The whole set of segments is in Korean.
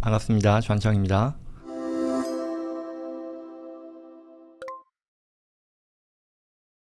반갑습니다. 주한청입니다.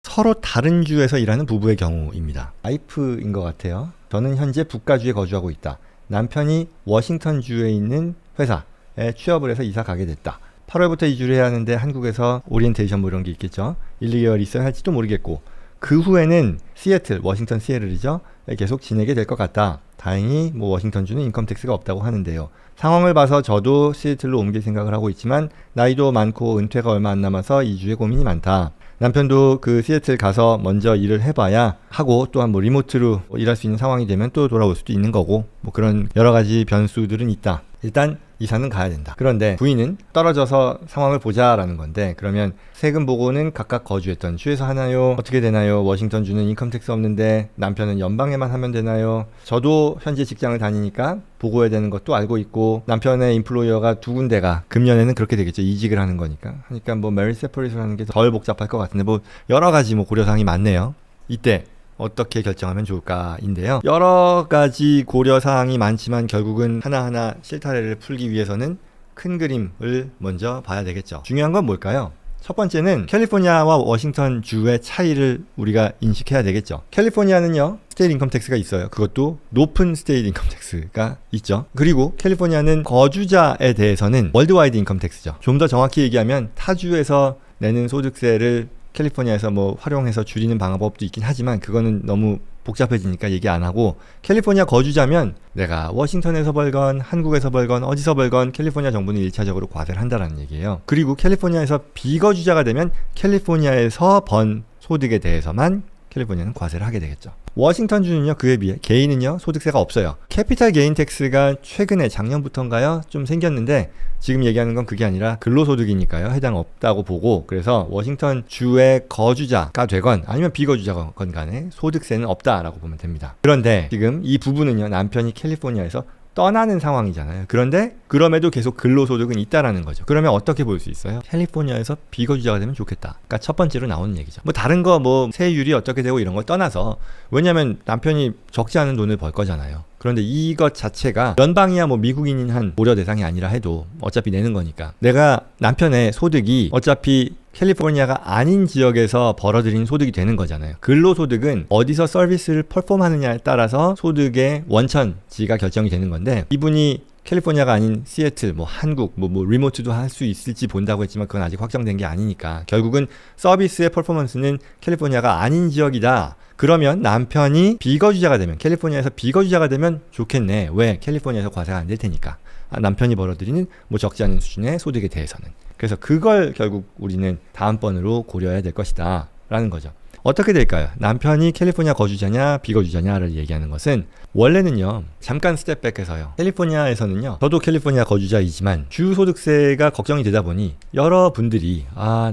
서로 다른 주에서 일하는 부부의 경우입니다. 와이프인 것 같아요. 저는 현재 북가주에 거주하고 있다. 남편이 워싱턴 주에 있는 회사에 취업을 해서 이사 가게 됐다. 8월부터 이주를 해야 하는데 한국에서 오리엔테이션 뭐 이런 게 있겠죠. 1, 2개월 있어야 할지도 모르겠고 그 후에는 시애틀, 워싱턴 시애틀이죠. 계속 지내게 될 것 같다. 다행히 뭐 워싱턴주는 인컴택스가 없다고 하는데요. 상황을 봐서 저도 시애틀로 옮길 생각을 하고 있지만 나이도 많고 은퇴가 얼마 안 남아서 이주에 고민이 많다. 남편도 그 시애틀 가서 먼저 일을 해봐야 하고 또한 뭐 리모트로 일할 수 있는 상황이 되면 또 돌아올 수도 있는 거고 뭐 그런 여러 가지 변수들은 있다. 일단 이사는 가야 된다. 그런데 부인은 떨어져서 상황을 보자라는 건데 그러면 세금 보고는 각각 거주했던 주에서 하나요? 어떻게 되나요? 워싱턴 주는 인컴택스 없는데 남편은 연방에만 하면 되나요? 저도 현재 직장을 다니니까 보고해야 되는 것도 알고 있고 남편의 인플로이어가 두 군데가 금년에는 그렇게 되겠죠. 이직을 하는 거니까. 그러니까 뭐 메리 세퍼레이션 하는 게 덜 복잡할 것 같은데 뭐 여러 가지 뭐 고려사항이 많네요. 이때 어떻게 결정하면 좋을까인데요. 여러 가지 고려사항이 많지만 결국은 하나하나 실타래를 풀기 위해서는 큰 그림을 먼저 봐야 되겠죠. 중요한 건 뭘까요? 첫 번째는 캘리포니아와 워싱턴 주의 차이를 우리가 인식해야 되겠죠. 캘리포니아는요, 스테이트 인컴 텍스가 있어요. 그것도 높은 스테이트 인컴 텍스가 있죠. 그리고 캘리포니아는 거주자에 대해서는 월드와이드 인컴 텍스죠. 좀 더 정확히 얘기하면 타주에서 내는 소득세를 캘리포니아에서 뭐 활용해서 줄이는 방법도 있긴 하지만 그거는 너무 복잡해지니까 얘기 안 하고 캘리포니아 거주자면 내가 워싱턴에서 벌건 한국에서 벌건 어디서 벌건 캘리포니아 정부는 1차적으로 과세를 한다는 얘기예요. 그리고 캘리포니아에서 비거주자가 되면 캘리포니아에서 번 소득에 대해서만 캘리포니아는 과세를 하게 되겠죠. 워싱턴 주는요, 그에 비해 개인은요 소득세가 없어요. 캐피탈 게인 텍스가 최근에 작년부터인가요 좀 생겼는데 지금 얘기하는 건 그게 아니라 근로소득이니까요 해당 없다고 보고 그래서 워싱턴 주의 거주자가 되건 아니면 비거주자건 간에 소득세는 없다라고 보면 됩니다. 그런데 지금 이 부부는요 남편이 캘리포니아에서 떠나는 상황이잖아요. 그런데 그럼에도 계속 근로소득은 있다라는 거죠. 그러면 어떻게 볼 수 있어요? 캘리포니아에서 비거주자가 되면 좋겠다. 그러니까 첫 번째로 나오는 얘기죠. 뭐 다른 거 뭐 세율이 어떻게 되고 이런 걸 떠나서 왜냐하면 남편이 적지 않은 돈을 벌 거잖아요. 그런데 이것 자체가 연방이야 뭐 미국인인 한 고려 대상이 아니라 해도 어차피 내는 거니까 내가 남편의 소득이 어차피 캘리포니아가 아닌 지역에서 벌어들인 소득이 되는 거잖아요. 근로소득은 어디서 서비스를 퍼폼하느냐에 따라서 소득의 원천지가 결정이 되는 건데 이분이 캘리포니아가 아닌 시애틀, 뭐 한국, 뭐 리모트도 할 수 있을지 본다고 했지만 그건 아직 확정된 게 아니니까 결국은 서비스의 퍼포먼스는 캘리포니아가 아닌 지역이다. 그러면 남편이 비거주자가 되면 캘리포니아에서 비거주자가 되면 좋겠네. 왜? 캘리포니아에서 과세가 안 될 테니까. 남편이 벌어들이는 뭐 적지 않은 수준의 소득에 대해서는. 그래서 그걸 결국 우리는 다음번으로 고려해야 될 것이다 라는 거죠. 어떻게 될까요? 남편이 캘리포니아 거주자냐 비거주자냐를 얘기하는 것은 원래는요 잠깐 스텝백해서요 캘리포니아에서는요 저도 캘리포니아 거주자이지만 주소득세가 걱정이 되다 보니 여러분들이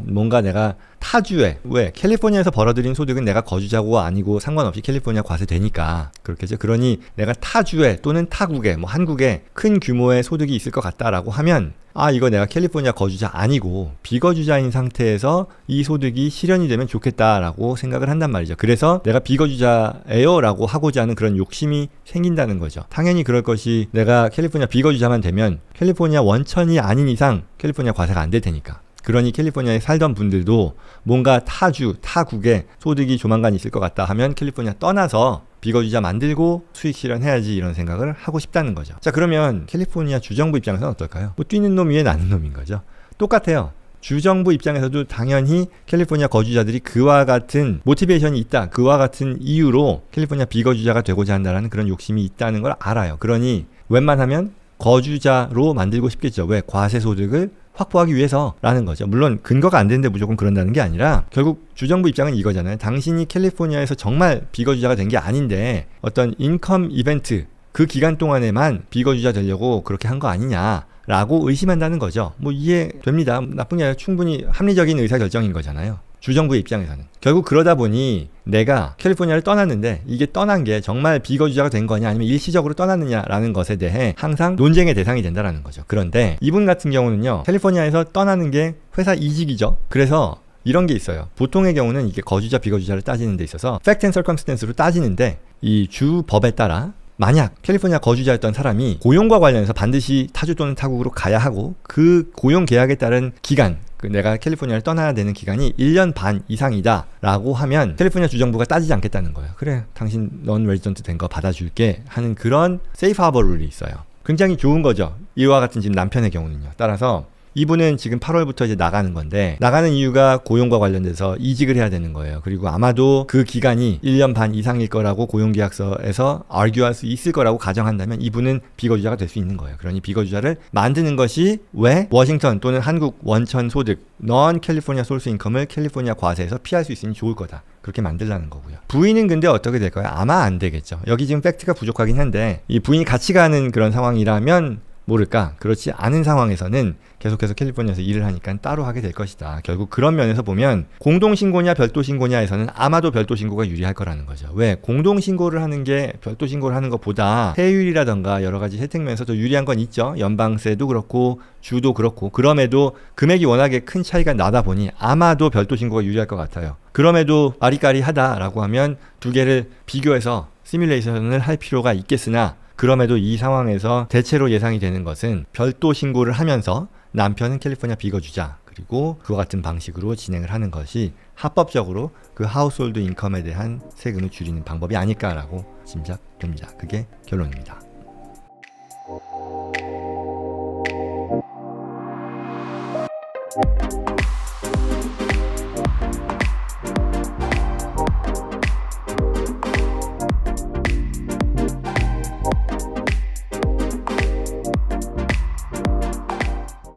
뭔가 내가 타주에 왜 캘리포니아에서 벌어들인 소득은 내가 거주자고 아니고 상관없이 캘리포니아 과세되니까 그렇겠죠. 그러니 내가 타주에 또는 타국에 뭐 한국에 큰 규모의 소득이 있을 것 같다라고 하면 이거 내가 캘리포니아 거주자 아니고 비거주자인 상태에서 이 소득이 실현이 되면 좋겠다라고 생각을 한단 말이죠. 그래서 내가 비거주자예요 라고 하고자 하는 그런 욕심이 생긴다는 거죠. 당연히 그럴 것이 내가 캘리포니아 비거주자만 되면 캘리포니아 원천이 아닌 이상 캘리포니아 과세가 안 될 테니까. 그러니 캘리포니아에 살던 분들도 뭔가 타주, 타국에 소득이 조만간 있을 것 같다 하면 캘리포니아 떠나서 비거주자 만들고 수익 실현해야지 이런 생각을 하고 싶다는 거죠. 자, 그러면 캘리포니아 주정부 입장에서는 어떨까요? 뭐 뛰는 놈 위에 나는 놈인 거죠. 똑같아요. 주정부 입장에서도 당연히 캘리포니아 거주자들이 그와 같은 모티베이션이 있다. 그와 같은 이유로 캘리포니아 비거주자가 되고자 한다는 그런 욕심이 있다는 걸 알아요. 그러니 웬만하면 거주자로 만들고 싶겠죠. 왜? 과세 소득을 확보하기 위해서라는 거죠. 물론 근거가 안 되는데 무조건 그런다는 게 아니라 결국 주정부 입장은 이거잖아요. 당신이 캘리포니아에서 정말 비거주자가 된 게 아닌데 어떤 인컴 이벤트 그 기간 동안에만 비거주자 되려고 그렇게 한 거 아니냐라고 의심한다는 거죠. 뭐 이해됩니다. 나쁜 게 아니라 충분히 합리적인 의사결정인 거잖아요. 주정부의 입장에서는. 결국 그러다 보니 내가 캘리포니아를 떠났는데 이게 떠난 게 정말 비거주자가 된 거냐 아니면 일시적으로 떠났느냐라는 것에 대해 항상 논쟁의 대상이 된다는 거죠. 그런데 이분 같은 경우는요. 캘리포니아에서 떠나는 게 회사 이직이죠. 그래서 이런 게 있어요. 보통의 경우는 이게 거주자 비거주자를 따지는 데 있어서 팩트 앤 서컴스턴스로 따지는데 이 주 법에 따라 만약 캘리포니아 거주자였던 사람이 고용과 관련해서 반드시 타주 또는 타국으로 가야 하고 그 고용 계약에 따른 기간, 내가 캘리포니아를 떠나야 되는 기간이 1년 반 이상이다 라고 하면 캘리포니아 주정부가 따지지 않겠다는 거예요. 그래, 당신 넌 레지던트 된 거 받아줄게 하는 그런 세이프 하버 룰이 있어요. 굉장히 좋은 거죠. 이와 같은 지금 남편의 경우는요. 따라서 이분은 지금 8월부터 이제 나가는 건데, 나가는 이유가 고용과 관련돼서 이직을 해야 되는 거예요. 그리고 아마도 그 기간이 1년 반 이상일 거라고 고용계약서에서 argue 수 있을 거라고 가정한다면 이분은 비거주자가 될 수 있는 거예요. 그러니 비거주자를 만드는 것이 왜 워싱턴 또는 한국 원천 소득 non 캘리포니아 소스 인컴을 캘리포니아 과세에서 피할 수 있으니 좋을 거다. 그렇게 만들라는 거고요. 부인은 근데 어떻게 될까요? 아마 안 되겠죠. 여기 지금 팩트가 부족하긴 한데 이 부인이 같이 가는 그런 상황이라면 모를까? 그렇지 않은 상황에서는 계속해서 캘리포니아에서 일을 하니까 따로 하게 될 것이다. 결국 그런 면에서 보면 공동신고냐 별도신고냐에서는 아마도 별도신고가 유리할 거라는 거죠. 왜? 공동신고를 하는 게 별도신고를 하는 것보다 세율이라던가 여러 가지 혜택 면에서 더 유리한 건 있죠. 연방세도 그렇고 주도 그렇고. 그럼에도 금액이 워낙에 큰 차이가 나다 보니 아마도 별도신고가 유리할 것 같아요. 그럼에도 아리까리하다라고 하면 두 개를 비교해서 시뮬레이션을 할 필요가 있겠으나 그럼에도 이 상황에서 대체로 예상이 되는 것은 별도 신고를 하면서 남편은 캘리포니아 비거주자, 그리고 그와 같은 방식으로 진행을 하는 것이 합법적으로 그 하우스홀드 인컴에 대한 세금을 줄이는 방법이 아닐까라고 짐작됩니다. 그게 결론입니다.